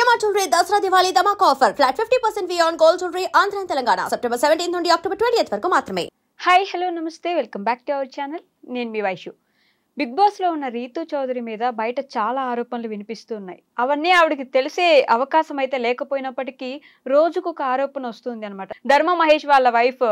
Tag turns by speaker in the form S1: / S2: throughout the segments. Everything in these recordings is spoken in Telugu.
S1: CMR jewellery Dasara Diwali Dhamaka offer flat 50% on gold jewellery Andhra Telangana September 17 నుండి అక్టోబర్ 20 వరకు మాత్రమే.
S2: హాయ్ హలో నమస్తే welcome back to our channel. నేను మీ వైషు. బిగ్ బాస్లో ఉన్న రీతూ చౌదరి మీద బయట చాలా ఆరోపణలు వినిపిస్తున్నాయి. అవన్నీ ఆవిడకి తెలిసే అవకాశం అయితే లేకపోయినప్పటికీ రోజుకు ఒక ఆరోపణ వస్తుంది అనమాట. ధర్మ మహేష్ వాళ్ళ వైఫ్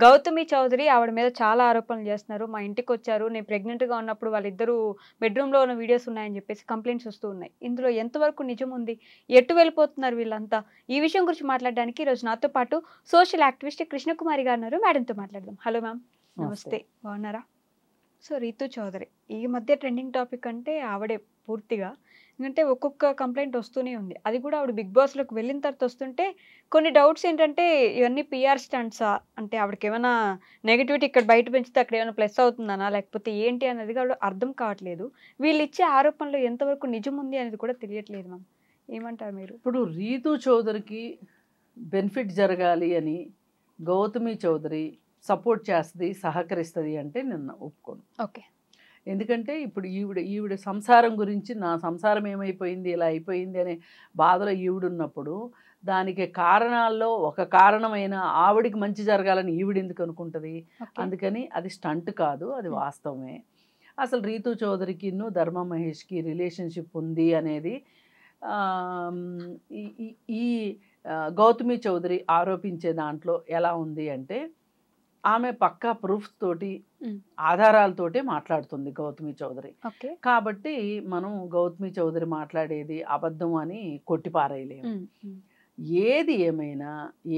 S2: గౌతమి చౌదరి ఆవిడ మీద చాలా ఆరోపణలు చేస్తున్నారు. మా ఇంటికి వచ్చారు, నేను ప్రెగ్నెంట్గా ఉన్నప్పుడు వాళ్ళిద్దరూ బెడ్రూమ్లో ఉన్న వీడియోస్ ఉన్నాయని చెప్పేసి కంప్లైంట్స్ వస్తూ ఉన్నాయి. ఇందులో ఎంతవరకు నిజం ఉంది, ఎటు వెళ్ళిపోతున్నారు వీళ్ళంతా, ఈ విషయం గురించి మాట్లాడడానికి ఈరోజు నాతో పాటు సోషల్ యాక్టివిస్ట్ కృష్ణకుమారి గారు ఉన్నారు. మేడంతో మాట్లాడదాం. హలో మ్యామ్, నమస్తే, బాగున్నారా? సో రీతూ చౌదరి ఈ మధ్య ట్రెండింగ్ టాపిక్ అంటే ఆవిడే పూర్తిగా. ఎందుకంటే ఒక్కొక్క కంప్లైంట్ వస్తూనే ఉంది. అది కూడా ఆవిడ బిగ్ బాస్లోకి వెళ్ళిన తర్వాత వస్తుంటే కొన్ని డౌట్స్ ఏంటంటే ఇవన్నీ పిఆర్ స్టంట్సా, అంటే ఆవిడకి ఏమైనా నెగిటివిటీ ఇక్కడ బయట పెంచితే అక్కడ ఏమైనా ప్లస్ అవుతుందనా లేకపోతే ఏంటి అనేది కూడా అర్థం కావట్లేదు. వీళ్ళు ఇచ్చే ఆరోపణలు ఎంతవరకు నిజం ఉంది అనేది కూడా తెలియట్లేదు మ్యామ్. ఏమంటారు మీరు?
S3: ఇప్పుడు రీతూ చౌదరికి బెనిఫిట్ జరగాలి అని గౌతమి చౌదరి సపోర్ట్ చేస్తుంది, సహకరిస్తుంది అంటే నేను ఒప్పుకోను.
S2: ఓకే.
S3: ఎందుకంటే ఇప్పుడు ఈవిడ సంసారం గురించి, నా సంసారం ఏమైపోయింది, ఇలా అయిపోయింది అనే బాధలో ఈవిడున్నప్పుడు దానికి కారణాల్లో ఒక కారణమైన ఆవిడికి మంచి జరగాలని ఈవిడ ఎందుకు అనుకుంటుంది? అందుకని అది స్టంట్ కాదు, అది వాస్తవమే. అసలు రీతూ చౌదరికిను ధర్మ మహేష్కి రిలేషన్షిప్ ఉంది అనేది ఈ గౌతమి చౌదరి ఆరోపించే దాంట్లో ఎలా ఉంది అంటే ఆమె పక్కా ప్రూఫ్స్ తోటి ఆధారాలతోటి మాట్లాడుతుంది గౌతమి చౌదరి. కాబట్టి మనం గౌతమి చౌదరి మాట్లాడేది అబద్ధం అని కొట్టిపారేయలేము. ఏది ఏమైనా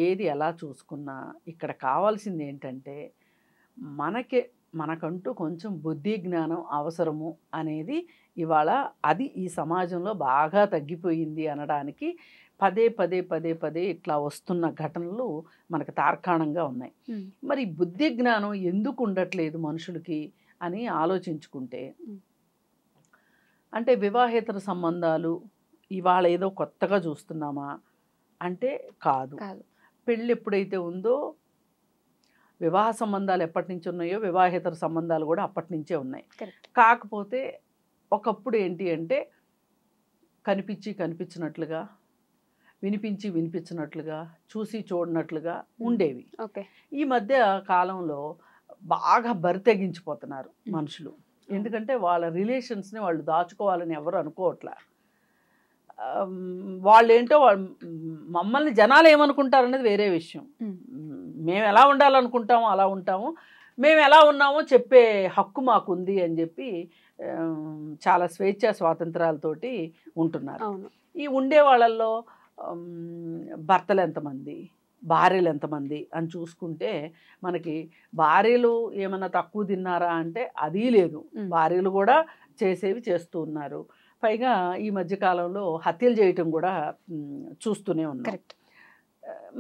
S3: ఏది ఎలా చూసుకున్నా ఇక్కడ కావాల్సింది ఏంటంటే మనకంటూ కొంచెం బుద్ధి జ్ఞానం అవసరము అనేది ఇవాళ అది ఈ సమాజంలో బాగా తగ్గిపోయింది అనడానికి పదే పదే పదే పదే ఇట్లా వస్తున్న ఘటనలు మనకు తార్కాణంగా ఉన్నాయి. మరి బుద్ధి జ్ఞానం ఎందుకు ఉండట్లేదు మనుషులకి అని ఆలోచించుకుంటే, అంటే వివాహేతర సంబంధాలు ఇవాళ ఏదో కొత్తగా చూస్తున్నామా అంటే కాదు. పెళ్ళి ఎప్పుడైతే ఉందో వివాహ సంబంధాలు ఎప్పటి నుంచి ఉన్నాయో వివాహేతర సంబంధాలు కూడా అప్పటి నుంచే ఉన్నాయి. కాకపోతే ఒకప్పుడు ఏంటి అంటే కనిపించి కనిపించినట్లుగా, వినిపించి వినిపించినట్లుగా, చూసి చూడనట్లుగా ఉండేవి. ఈ మధ్య కాలంలో బాగా బరితెగించిపోతున్నారు మనుషులు. ఎందుకంటే వాళ్ళ రిలేషన్స్ని వాళ్ళు దాచుకోవాలని ఎవరు అనుకోవట్లే. వాళ్ళేంటో మమ్మల్ని జనాలు ఏమనుకుంటారు అనేది వేరే విషయం. మేము ఎలా ఉండాలనుకుంటామో అలా ఉంటాము, మేము ఎలా ఉన్నామో చెప్పే హక్కు మాకుంది అని చెప్పి చాలా స్వేచ్ఛా స్వాతంత్రాలతోటి ఉంటున్నారు. ఈ ఉండే వాళ్ళల్లో భర్తలు ఎంతమంది, భార్యలు ఎంతమంది అని చూసుకుంటే మనకి భార్యలు ఏమైనా తక్కువ తిన్నారా అంటే అది లేదు. భార్యలు కూడా చేసేవి చేస్తూ ఉన్నారు. పైగా ఈ మధ్యకాలంలో హత్యలు చేయటం కూడా చూస్తూనే ఉన్నాం.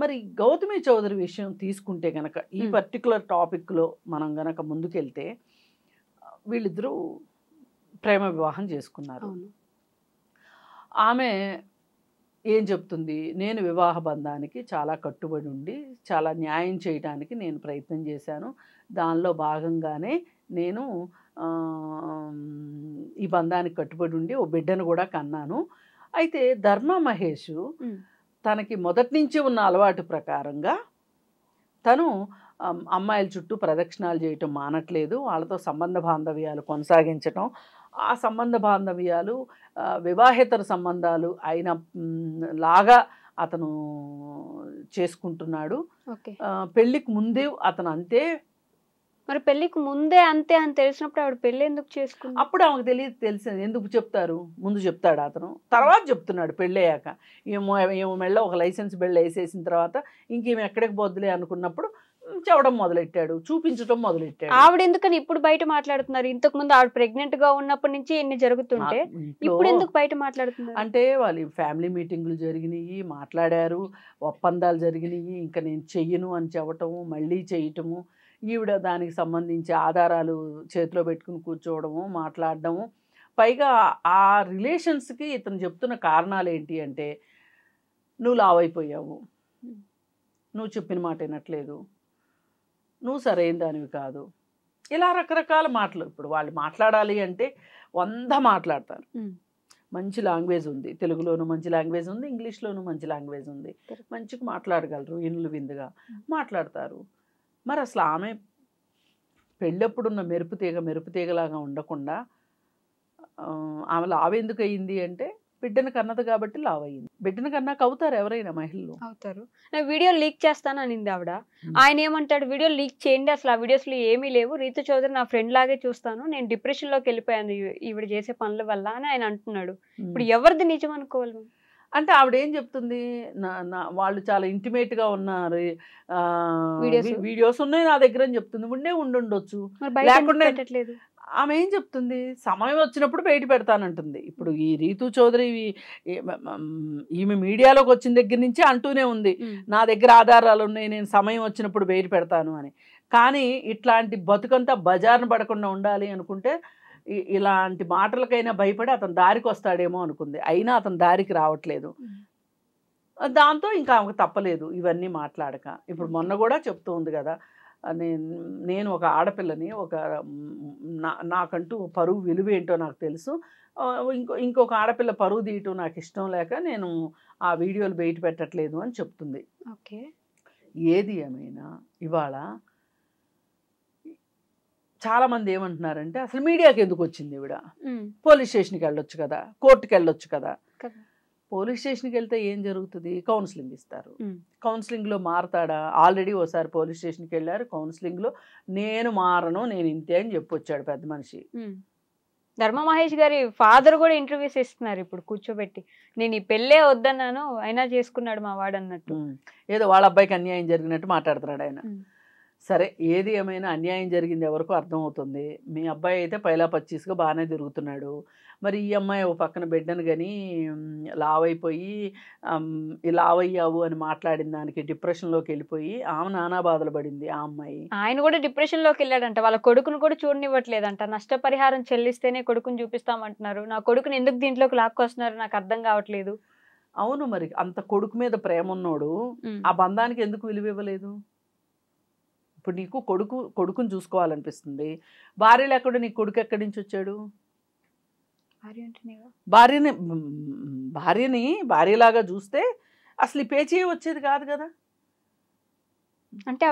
S3: మరి గౌతమి చౌదరి విషయం తీసుకుంటే గనక ఈ పర్టికులర్ టాపిక్లో మనం గనక ముందుకెళ్తే వీళ్ళిద్దరూ ప్రేమ వివాహం చేసుకున్నారు. ఆమె ఏం చెప్తుంది? నేను వివాహ బంధానికి చాలా కట్టుబడి ఉండి చాలా న్యాయం చేయడానికి నేను ప్రయత్నం చేశాను. దానిలో భాగంగానే నేను ఈ బంధానికి కట్టుబడి ఉండి ఓ బిడ్డను కూడా కన్నాను. అయితే ధర్మ మహేష్ తనకి మొదటి నుంచి ఉన్న అలవాటు ప్రకారంగా తను అమ్మాయిల చుట్టూ ప్రదక్షిణాలు చేయటం మానట్లేదు. వాళ్ళతో సంబంధ బాంధవ్యాలు కొనసాగించటం, ఆ సంబంధ బాంధవ్యాలు వివాహేతర సంబంధాలు అయిన లాగా అతను చేసుకుంటున్నాడు. పెళ్ళికి ముందే అతను అంతే.
S2: మరి పెళ్ళికి ముందే అంతే అని తెలిసినప్పుడు ఆవిడ పెళ్ళి ఎందుకు చేసుకుంది? అప్పుడు
S3: ఆమెకు తెలిసింది. ఎందుకు చెప్తారు? ముందు చెప్తాడు అతను, తర్వాత చెప్తున్నాడు పెళ్ళయ్యాక. ఏమో మెళ్ళ ఒక లైసెన్స్ బెళ్ళ వేసేసిన తర్వాత ఇంకేమి ఎక్కడికి పోద్దులే అనుకున్నప్పుడు చెప్పడం మొదలెట్టాడు, చూపించడం మొదలెట్టాడు.
S2: ఆవిడ ఎందుకని ఇప్పుడు బయట మాట్లాడుతున్నారు? ఇంతకు ముందు ఆవిడ ప్రెగ్నెంట్ గా ఉన్నప్పటి నుంచి ఎన్ని జరుగుతుంటే ఇప్పుడు ఎందుకు బయట మాట్లాడుతున్నారు?
S3: అంటే వాళ్ళు ఫ్యామిలీ మీటింగులు జరిగినాయి, మాట్లాడారు, ఒప్పందాలు జరిగినాయి. ఇంకా నేను చెయ్యను అని చెప్పటము, మళ్ళీ చేయటము, ఈవిడ దానికి సంబంధించి ఆధారాలు చేతిలో పెట్టుకుని కూర్చోవడము, మాట్లాడడము. పైగా ఆ రిలేషన్స్కి ఇతను చెప్తున్న కారణాలు ఏంటి అంటే, నువ్వు లావైపోయావు, నువ్వు చెప్పిన మాట వినట్లేదు, నువ్వు సరైన దానివి కాదు, ఇలా రకరకాల మాటలు. ఇప్పుడు వాళ్ళు మాట్లాడాలి అంటే 100 మాట్లాడతారు. మంచి లాంగ్వేజ్ ఉంది, తెలుగులోను మంచి లాంగ్వేజ్ ఉంది, ఇంగ్లీష్లోను మంచి లాంగ్వేజ్ ఉంది, మంచిగా మాట్లాడగలరు, ఇనులు విందుగా మాట్లాడతారు. మరి అసలు ఆమె పెళ్ళప్పుడున్న మెరుపుతీగలాగా ఉండకుండా ఆమె లావెందుకు అయ్యింది అంటే బిడ్డను కన్నది కాబట్టి లావ్ అయ్యింది. బిడ్డను కన్నాక అవుతారు ఎవరైనా మహిళలు
S2: అవుతారు. నా వీడియో లీక్ చేస్తాను అనింది ఆవిడ. ఆయన ఏమంటాడు, వీడియో లీక్ చేయండి, అసలు ఆ వీడియోస్లో ఏమీ లేవు, రీతు చౌదరి నా ఫ్రెండ్ లాగే చూస్తాను, నేను డిప్రెషన్లోకి వెళ్ళిపోయాను ఈవిడ చేసే పనుల వల్ల అని ఆయన అంటున్నాడు. ఇప్పుడు ఎవరిది నిజం అనుకోవాలి?
S3: అంటే ఆవిడ ఏం చెప్తుంది, వాళ్ళు చాలా ఇంటిమేట్గా ఉన్నారు, వీడియోస్ ఉన్నాయి నా దగ్గర అని చెప్తుంది. ఉండుండొచ్చు, లేకుండా ఆమె ఏం చెప్తుంది, సమయం వచ్చినప్పుడు బయట పెడతానంటుంది. ఇప్పుడు ఈ రీతు చౌదరి ఈమె మీడియాలోకి వచ్చిన దగ్గర నుంచి అంటూనే ఉంది, నా దగ్గర ఆధారాలు ఉన్నాయి, నేను సమయం వచ్చినప్పుడు బయట పెడతాను అని. కానీ ఇట్లాంటి బతుకంతా బజార్ను పడకుండా ఉండాలి అనుకుంటే ఇలాంటి మాటలకైనా భయపడి అతను దారికి వస్తాడేమో అనుకుంది. అయినా అతను దారికి రావట్లేదు. దాంతో ఇంకా ఆమెకు తప్పలేదు ఇవన్నీ మాట్లాడక. ఇప్పుడు మొన్న కూడా చెప్తూ ఉంది కదా, నేను ఒక ఆడపిల్లని, నాకంటూ పరువు విలువ ఏంటో నాకు తెలుసు, ఇంకొక ఆడపిల్ల పరువు తీయటం నాకు ఇష్టం లేక నేను ఆ వీడియోలు బయట పెట్టట్లేదు అని చెప్తుంది.
S2: ఓకే,
S3: ఏది ఏమైనా ఇవాళ చాలామంది ఏమంటున్నారంటే అసలు మీడియాకి ఎందుకు వచ్చింది ఈవిడ, పోలీస్ స్టేషన్కి వెళ్ళొచ్చు కదా, కోర్టుకి వెళ్ళొచ్చు కదా. పోలీస్ స్టేషన్కి వెళ్తే ఏం జరుగుతుంది, కౌన్సిలింగ్ ఇస్తారు, కౌన్సిలింగ్లో మారతాడా? ఆల్రెడీ ఓసారి పోలీస్ స్టేషన్కి వెళ్ళారు, కౌన్సిలింగ్లో నేను మారను, నేను ఇంతే అని చెప్పొచ్చాడు పెద్ద మనిషి.
S2: ధర్మ మహేష్ గారి ఫాదర్ కూడా ఇంటర్వ్యూస్ ఇస్తున్నారు ఇప్పుడు కూర్చోబెట్టి, నేను ఈ పెళ్ళే వద్దన్నాను అయినా చేసుకున్నాడు మా వాడు అన్నట్టు.
S3: ఏదో వాళ్ళ అబ్బాయికి అన్యాయం జరిగినట్టు మాట్లాడుతున్నాడు ఆయన. సరే, ఏది ఏమైనా అన్యాయం జరిగింది ఎవరికో అర్థమవుతుంది. మీ అబ్బాయి అయితే పైలా పచ్చీస్గా బాగానే తిరుగుతున్నాడు. మరి ఈ అమ్మాయి ఓ పక్కన బిడ్డను కానీ లావ్ అయిపోయి లావ్ అయ్యావు అని మాట్లాడిన దానికి డిప్రెషన్లోకి వెళ్ళిపోయి ఆమె నానా బాధలు పడింది ఆ అమ్మాయి.
S2: ఆయన కూడా డిప్రెషన్లోకి వెళ్ళాడంట, వాళ్ళ కొడుకును కూడా చూడనివ్వట్లేదంట, నష్టపరిహారం చెల్లిస్తేనే కొడుకుని చూపిస్తామంటున్నారు, నా కొడుకుని ఎందుకు దీంట్లోకి లాక్కొస్తున్నారు నాకు అర్థం కావట్లేదు.
S3: అవును, మరి అంత కొడుకు మీద ప్రేమ ఉన్నోడు ఆ బంధానికి ఎందుకు విలువ ఇవ్వలేదు? ఇప్పుడు నీకు కొడుకుని చూసుకోవాలనిపిస్తుంది, భార్య లేకుండా నీకు కొడుకు ఎక్కడి నుంచి వచ్చాడు? భార్యని భార్యలాగా చూస్తే అసలు ఈ పేచీ వచ్చేది కాదు కదా.
S2: అంటే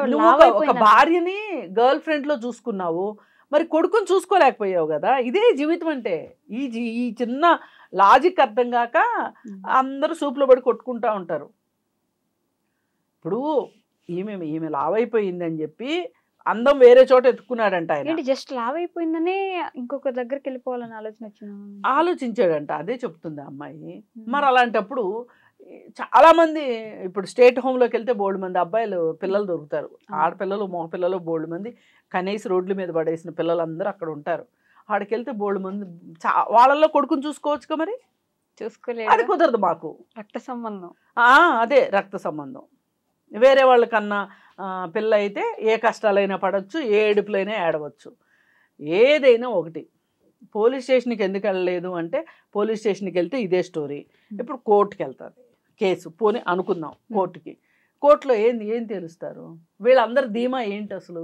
S3: ఒక భార్యని గర్ల్ ఫ్రెండ్లో చూసుకున్నావు, మరి కొడుకుని చూసుకోలేకపోయావు కదా. ఇదే జీవితం అంటే. ఈ చిన్న లాజిక్ అర్థం కాక అందరూ సూపులో పడి కొట్టుకుంటా ఉంటారు. ఇప్పుడు ఈమె లావ్ అయిపోయిందని చెప్పి అందం వేరే చోట ఎత్తుకున్నాడంట ఆయన.
S2: జస్ట్ లావ్ అయిపోయిందనే ఇంకొక దగ్గరికి వెళ్ళిపోవాలని
S3: ఆలోచించాడంట. అదే చెప్తుంది ఆ అమ్మాయి. మరి అలాంటప్పుడు చాలా మంది ఇప్పుడు స్టేట్ హోమ్లోకి వెళ్తే బోల్డ్ మంది అబ్బాయిలు పిల్లలు దొరుకుతారు, ఆడపిల్లలు మగపిల్లలు బోల్డ్ మంది కనీసం రోడ్ల మీద పడేసిన పిల్లలందరూ అక్కడ ఉంటారు. ఆడికి వెళ్తే బోల్డ్ మంది వాళ్ళల్లో కొడుకుని చూసుకోవచ్చుగా, మరి
S2: చూసుకోలేదు.
S3: అది కుదరదు మాకు,
S2: రక్త సంబంధం.
S3: అదే రక్త సంబంధం. వేరే వాళ్ళకన్నా పిల్ల అయితే ఏ కష్టాలైనా పడవచ్చు, ఏ ఏడుపులైనా ఏడవచ్చు, ఏదైనా ఒకటి. పోలీస్ స్టేషన్కి ఎందుకు వెళ్ళలేదు అంటే పోలీస్ స్టేషన్కి వెళ్తే ఇదే స్టోరీ. ఇప్పుడు కోర్టుకి వెళ్తుంది కేసు, పోనీ అనుకుందాం కోర్టుకి. కోర్టులో ఏం తెలుస్తారు? వీళ్ళందరి ధీమా ఏంటి అసలు?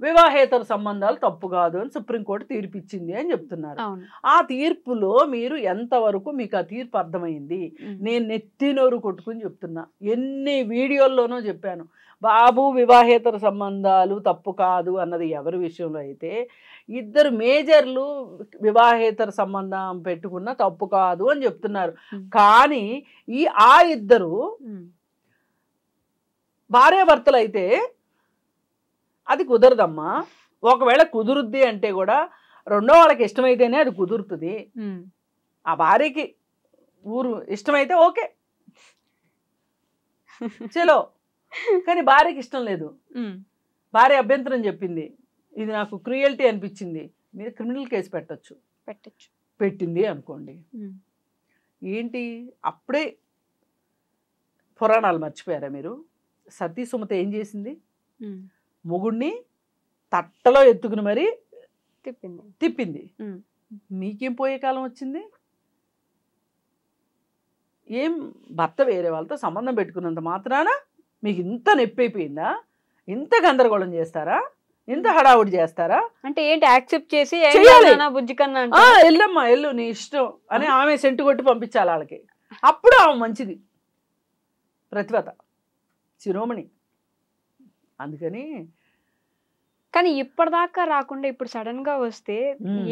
S3: వివాహేతర సంబంధాలు తప్పు కాదు అని సుప్రీంకోర్టు తీర్పు ఇచ్చింది అని చెప్తున్నారు. ఆ తీర్పులో మీరు ఎంతవరకు మీకు ఆ తీర్పు అర్థమైంది? నేను నెత్తినోరు కొట్టుకుని చెప్తున్నా, ఎన్ని వీడియోల్లోనూ చెప్పాను, బాబు వివాహేతర సంబంధాలు తప్పు కాదు అన్నది ఎవరి విషయంలో అయితే ఇద్దరు మేజర్లు వివాహేతర సంబంధం పెట్టుకున్న తప్పు కాదు అని చెప్తున్నారు. కానీ ఆ ఇద్దరు భార్యాభర్తలు అయితే అది కుదరదమ్మా. ఒకవేళ కుదురుద్ది అంటే కూడా రెండో వాళ్ళకి ఇష్టమైతేనే అది కుదురుతుంది. ఆ భార్యకి ఊరు ఇష్టమైతే ఓకే చలో, కానీ భార్యకి ఇష్టం లేదు, భార్య అభ్యంతరం చెప్పింది, ఇది నాకు క్రూయల్టీ అనిపించింది, మీరు క్రిమినల్ కేసు పెట్టచ్చు. పెట్టింది అనుకోండి, ఏంటి అప్పుడే పురాణాలు మర్చిపోయారా మీరు? సతీ సుమత ఏం చేసింది? మొగుడిని తట్టలో ఎత్తుకుని మరీ తిప్పింది. మీకేం పోయే కాలం వచ్చింది? ఏం భర్త వేరే వాళ్ళతో సంబంధం పెట్టుకున్నంత మాత్రాన మీకు ఇంత నొప్పి అయిపోయిందా? ఇంత గందరగోళం చేస్తారా? ఇంత హడావుడి చేస్తారా?
S2: అంటే ఏంటి యాక్సెప్ట్ చేసి
S3: చెయ్యాలి.
S2: బుజ్జి కన్నా
S3: వెళ్ళమ్మా వెళ్ళు నీ ఇష్టం అని ఆమె సెంటు కొట్టి పంపించాలి వాళ్ళకి. అప్పుడు ఆమె మంచిది, ప్రతిభత, శిరోమణి. అందుకని
S2: కానీ ఇప్పటిదాకా రాకుండా ఇప్పుడు సడన్ గా వస్తే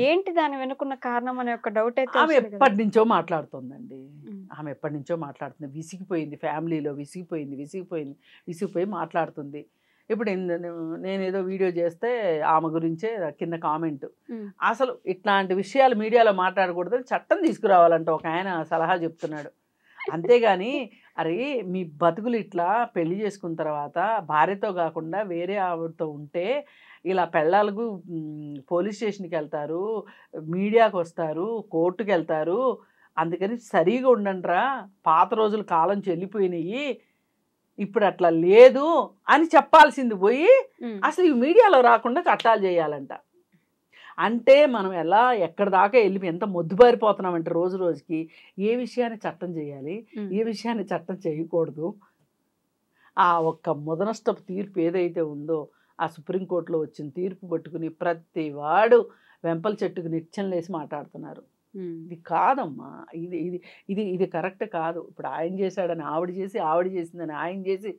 S2: ఏంటి దాని వెనుకున్న కారణం అనే ఒక డౌట్ అయితే
S3: ఆమె
S2: వస్తుంది కదా.
S3: ఎప్పటి నుంచో మాట్లాడుతుందండి.
S2: ఉమ్.
S3: ఆమె ఎప్పటి నుంచో మాట్లాడుతుంది, విసిగిపోయింది, ఫ్యామిలీలో విసిగిపోయి మాట్లాడుతుంది. ఇప్పుడు నేను ఏదో వీడియో చేస్తే ఆమె గురించే కింద కామెంట్,
S2: ఉమ్.
S3: అసలు ఇట్లాంటి విషయాలు మీడియాలో మాట్లాడకూడదని చట్టం తీసుకురావాలంట ఒక ఆయన సలహా చెప్తున్నాడు. అంతేగాని అరే మీ బతుకులు ఇట్లా పెళ్లి చేసుకున్న తర్వాత భార్యతో కాకుండా వేరే ఆవిడతో ఉంటే ఇలా పెళ్ళాలకు పోలీస్ స్టేషన్కి వెళ్తారు, మీడియాకు వస్తారు, కోర్టుకు వెళ్తారు. అందుకని సరిగా ఉండండిరా, పాత రోజులు కాలం చెల్లిపోయినాయి, ఇప్పుడు అట్లా లేదు అని చెప్పాల్సింది పోయి అసలు ఈ మీడియాలో రాకుండా చట్టాలు చేయాలంట. అంటే మనం ఎలా ఎక్కడి దాకా వెళ్ళి ఎంత మొద్దుబారిపోతున్నామంటే రోజు రోజుకి ఏ విషయాన్ని చట్టం చేయాలి, ఏ విషయాన్ని చట్టం చేయకూడదు. ఆ ఒక్క ముదనష్టపు తీర్పు ఏదైతే ఉందో ఆ సుప్రీంకోర్టులో వచ్చిన తీర్పు పట్టుకుని ప్రతి వాడు వెంపల చెట్టుకు నిత్యం లేసి మాట్లాడుతున్నారు. ఇది కాదమ్మా, ఇది ఇది ఇది ఇది కరెక్ట్ కాదు. ఇప్పుడు ఆయన చేశాడని ఆవిడ చేసి, ఆవిడ చేసిందని ఆయన చేసి,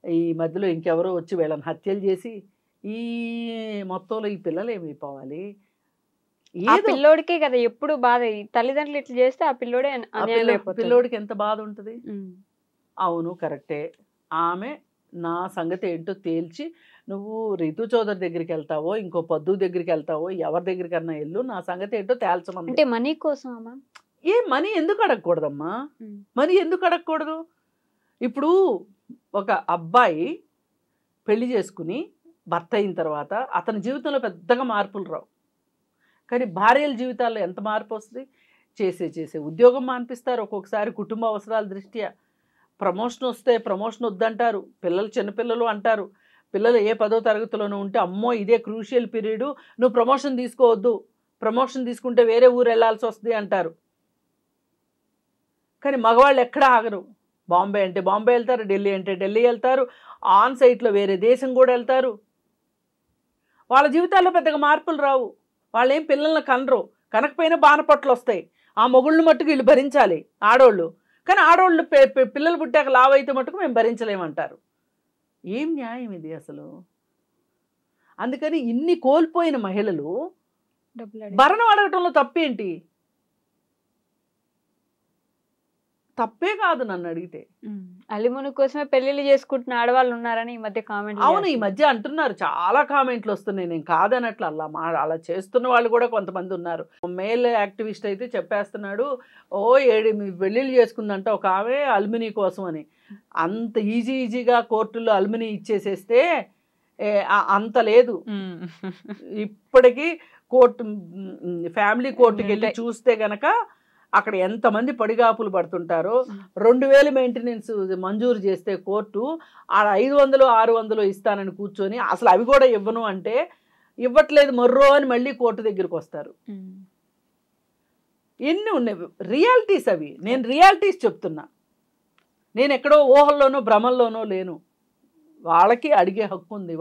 S3: ఈ మధ్యలో ఇంకెవరో వచ్చి వీళ్ళని హత్యలు చేసి ఈ మొత్తంలో ఈ పిల్లలు ఏమైపోవాలి?
S2: ఆ పిల్లోడికే కదా ఎప్పుడు బాధ. ఈ తల్లిదండ్రులు ఇట్లా చేస్తే ఆ పిల్లోడే
S3: పిల్లోడికి ఎంత బాధ ఉంటుంది. అవును కరెక్టే. ఆమె నా సంగతి ఏంటో తేల్చి నువ్వు రితు చౌదరి దగ్గరికి వెళ్తావో ఇంకో పద్దు దగ్గరికి వెళ్తావో ఎవరి దగ్గరికన్నా వెళ్ళు, నా సంగతి ఏంటో తేల్చమని.
S2: అంటే మనీ కోసం
S3: ఏ మనీ ఎందుకు అడగకూడదమ్మా? మనీ ఎందుకు అడగకూడదు? ఇప్పుడు ఒక అబ్బాయి పెళ్లి చేసుకుని భర్త అయిన తర్వాత అతని జీవితంలో పెద్దగా మార్పులు రావు, కానీ భార్యల జీవితాల్లో ఎంత మార్పు వస్తుంది? చేసే ఉద్యోగం మానిపిస్తారు ఒక్కొక్కసారి కుటుంబ అవసరాల దృష్ట్యా. ప్రమోషన్ వస్తే ప్రమోషన్ వద్దంటారు, పిల్లలు చిన్నపిల్లలు అంటారు. పిల్లలు ఏ 10వ తరగతిలోనూ ఉంటే అమ్మో ఇదే క్రూషియల్ పీరియడ్, నువ్వు ప్రమోషన్ తీసుకోవద్దు, ప్రమోషన్ తీసుకుంటే వేరే ఊరు వెళ్ళాల్సి వస్తుంది అంటారు. కానీ మగవాళ్ళు ఎక్కడా ఆగరు. బాంబే అంటే బాంబే వెళ్తారు, ఢిల్లీ అంటే ఢిల్లీ వెళ్తారు, ఆన్ సైట్లో వేరే దేశం కూడా వెళ్తారు. వాళ్ళ జీవితాల్లో పెద్దగా మార్పులు రావు. వాళ్ళు ఏం పిల్లల్ని కనరు, కనకపోయినా బాణపట్లు వస్తాయి. ఆ మొగుళ్ళని మట్టుకు వీళ్ళు భరించాలి ఆడోళ్ళు, కానీ ఆడోళ్ళు పిల్లలు పుట్టాక లావైతే మట్టుకు మేము భరించలేమంటారు. ఏం న్యాయం ఇది అసలు? అందుకని ఇన్ని కోల్పోయిన మహిళలు భరణం అడగటంలో తప్పేంటి? తప్పే కాదు నన్ను అడిగితే.
S2: అలిమును కోసమే పెళ్లిళ్ళు చేసుకుంటున్న ఆడవాళ్ళు ఉన్నారని ఈ మధ్య కామెంట్.
S3: అవును, ఈ మధ్య అంటున్నారు, చాలా కామెంట్లు వస్తున్నాయి. నేను కాదనట్లు, అలా చేస్తున్న వాళ్ళు కూడా కొంతమంది ఉన్నారు. మేల్ యాక్టివిస్ట్ అయితే చెప్పేస్తున్నాడు, ఓ 7 పెళ్ళిళ్ళు చేసుకుందంట ఒక ఆమె అల్మినీ కోసం అని. అంత ఈజీగా కోర్టులో అల్మినీ ఇచ్చేసేస్తే అంత లేదు. ఇప్పటికీ కోర్టు, ఫ్యామిలీ కోర్టుకి వెళ్ళి చూస్తే గనక అక్కడ ఎంతమంది పడిగాపులు పడుతుంటారో. 2000 మెయింటెనెన్స్ మంజూరు చేస్తే కోర్టు ఆడ 500 600 ఇస్తానని కూర్చొని అసలు అవి కూడా ఇవ్వను అంటే ఇవ్వట్లేదు మర్రో అని మళ్ళీ కోర్టు దగ్గరికి వస్తారు. ఎన్ని ఉన్నాయి రియాలిటీస్ అవి. నేను రియాలిటీస్ చెప్తున్నా, నేను ఎక్కడో ఊహల్లోనో భ్రమల్లోనో లేను. వాళ్ళకి అడిగే హక్కు ఉంది.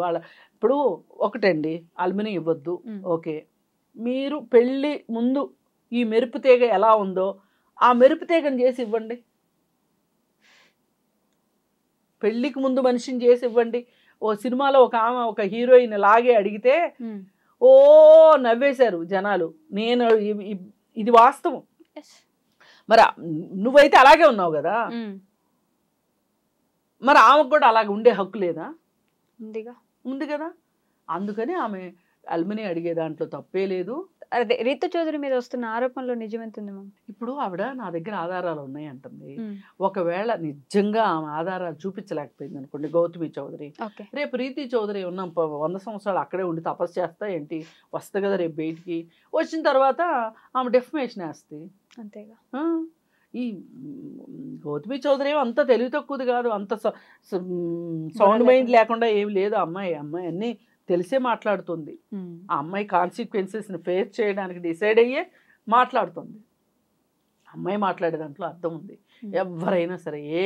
S3: ఇప్పుడు ఒకటండి, అల్మినీ ఇవ్వద్దు, ఓకే. మీరు పెళ్ళి ముందు ఈ మెరుపు తీగ ఎలా ఉందో ఆ మెరుపు తీగను చేసి ఇవ్వండి. పెళ్ళికి ముందు మనిషిని చేసి ఇవ్వండి. ఓ సినిమాలో ఒక ఆమె ఒక హీరోయిన్ లాగే అడిగితే ఓ నవ్వేశారు జనాలు. నేను ఇది వాస్తవం. మరి నువ్వైతే అలాగే ఉన్నావు కదా, మరి ఆమెకు కూడా అలాగే ఉండే హక్కు లేదా? ఉంది కదా. అందుకని ఆమె అల్మినీ అడిగే దాంట్లో తప్పే లేదు.
S2: అదే రీతు చౌదరి మీద వస్తున్న ఆరోపణలో నిజమెంతుంది మ్యామ్.
S3: ఇప్పుడు ఆవిడ నా దగ్గర ఆధారాలు ఉన్నాయి అంటుంది. ఒకవేళ నిజంగా ఆమె ఆధారాలు చూపించలేకపోయింది అనుకోండి గౌతమి చౌదరి, రేపు రీతి చౌదరి ఉన్న 100 సంవత్సరాలు అక్కడే ఉండి తపస్సు చేస్తా ఏంటి? వస్తుంది కదా రేపు బయటికి. వచ్చిన తర్వాత ఆమె డెఫమేషన్ వేస్తుంది.
S2: అంతేగా.
S3: ఈ గౌతమి చౌదరి అంత తెలివి తక్కువది కాదు, అంత సౌండ్ మైండ్ లేకుండా ఏమి లేదు. అమ్మాయి అన్నీ తెలిసే మాట్లాడుతుంది. ఆ అమ్మాయి కాన్సిక్వెన్సెస్ని ఫేస్ చేయడానికి డిసైడ్ అయ్యే మాట్లాడుతుంది. అమ్మాయి మాట్లాడే దాంట్లో అర్థం ఉంది. ఎవరైనా సరే, ఏ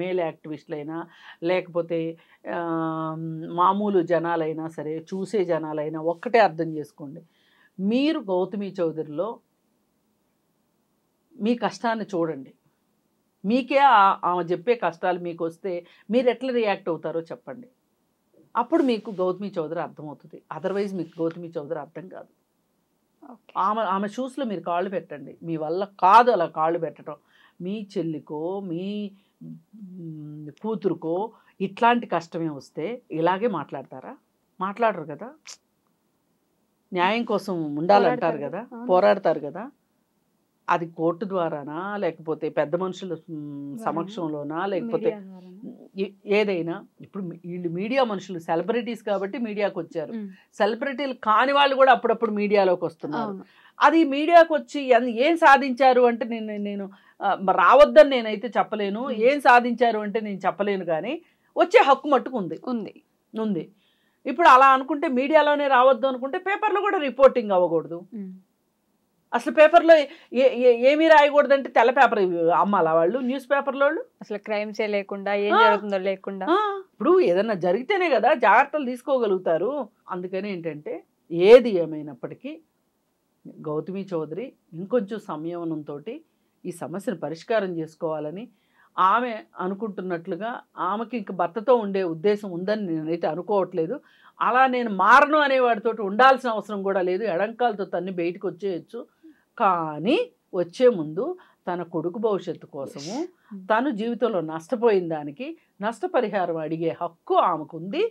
S3: మేల్ యాక్టివిస్టులైనా లేకపోతే మామూలు జనాలైనా సరే, చూసే జనాలైనా ఒక్కటే అర్థం చేసుకోండి, మీరు గౌతమి చౌదరిలో మీ కష్టాన్ని చూడండి. మీకే ఆమె చెప్పే కష్టాలు మీకు వస్తే మీరు ఎట్లా రియాక్ట్ అవుతారో చెప్పండి. అప్పుడు మీకు గౌతమి చౌదరి అర్థమవుతుంది. అదర్వైజ్ మీకు గౌతమి చౌదరి అర్థం కాదు. ఆమె షూస్లో మీరు కాళ్ళు పెట్టండి. మీ వల్ల కాదు అలా కాళ్ళు పెట్టడం. మీ చెల్లికో మీ కూతురుకో ఇట్లాంటి కష్టమే వస్తే ఇలాగే మాట్లాడతారా? మాట్లాడరు కదా. న్యాయం కోసం ఉండాలంటారు కదా, పోరాడతారు కదా. అది కోర్టు ద్వారానా, లేకపోతే పెద్ద మనుషుల సమక్షంలోనా, లేకపోతే ఏదైనా. ఇప్పుడు వీళ్ళు మీడియా మనుషులు, సెలబ్రిటీస్ కాబట్టి మీడియాకి వచ్చారు. సెలబ్రిటీలు కాని వాళ్ళు కూడా అప్పుడప్పుడు మీడియాలోకి వస్తున్నారు. అది మీడియాకి వచ్చి ఏం సాధించారు అంటే నేను రావద్దని నేనైతే చెప్పలేను, ఏం సాధించారు అంటే నేను చెప్పలేను, కానీ వచ్చే హక్కు మట్టుకు ఉంది. ఇప్పుడు అలా అనుకుంటే మీడియాలోనే రావద్దు అనుకుంటే పేపర్లో కూడా రిపోర్టింగ్ అవ్వకూడదు. అసలు పేపర్లో ఏమీ రాయకూడదంటే తెల్ల పేపర్ అమ్మాలా వాళ్ళు? న్యూస్ పేపర్లో వాళ్ళు
S2: అసలు క్రైమ్సే లేకుండా, ఏం జరుగుతుందో లేకుండా.
S3: ఇప్పుడు ఏదన్నా జరిగితేనే కదా జాగ్రత్తలు తీసుకోగలుగుతారు. అందుకని ఏంటంటే ఏది ఏమైనప్పటికీ గౌతమి చౌదరి ఇంకొంచెం సంయమనంతో ఈ సమస్యను పరిష్కారం చేసుకోవాలని ఆమె అనుకుంటున్నట్లుగా, ఆమెకి ఇంక భర్తతో ఉండే ఉద్దేశం ఉందని నేనైతే అనుకోవట్లేదు. అలా నేను మారను అనేవాడితో ఉండాల్సిన అవసరం కూడా లేదు. ఎడంకాలతో తన్ని బయటకు వచ్చేయచ్చు. కానీ వచ్చే ముందు తన కొడుకు భవిష్యత్తు కోసము, తను జీవితంలో నష్టపోయిన దానికి నష్టపరిహారం అడిగే హక్కు ఆమెకుంది.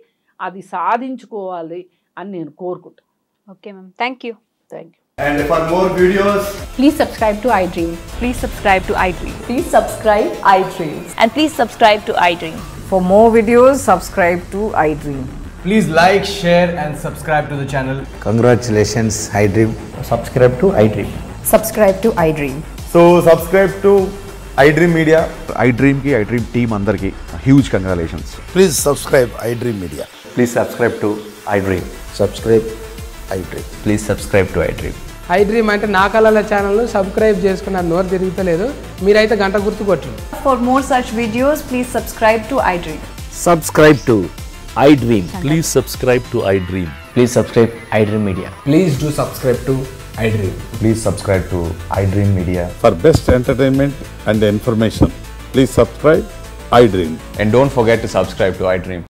S3: అది సాధించుకోవాలి అని నేను కోరుకుంటాను.
S2: Okay ma'am, thank you.
S4: And for more videos,
S5: please subscribe to iDream.
S2: Please subscribe to iDream.
S5: Please subscribe iDream.
S6: And please subscribe to iDream.
S5: For more videos, subscribe to iDream.
S4: please like, share and subscribe to the channel.
S7: Congratulations, iDream.
S8: Subscribe to iDream.
S5: Subscribe to iDream.
S8: So subscribe to iDream Media.
S9: iDream ki iDream team andarki huge congratulations.
S7: Please subscribe iDream Media.
S8: Please subscribe to iDream.
S7: Subscribe iDream.
S8: Please subscribe to iDream.
S10: iDream అంటే నా కళల ఛానల్ను సబ్స్క్రైబ్ చేసుకున్న నోరు తిరుగుతలేదు. మీరైతే గంట గుర్తు కొట్టండి.
S5: For more such videos, please subscribe to iDream.
S8: Subscribe to iDream.
S11: Please subscribe to iDream.
S8: Please subscribe iDream Media.
S4: Please do subscribe to iDream.
S8: Please subscribe to iDream Media.
S9: For best entertainment and information, please subscribe iDream.
S8: And don't forget to subscribe to iDream.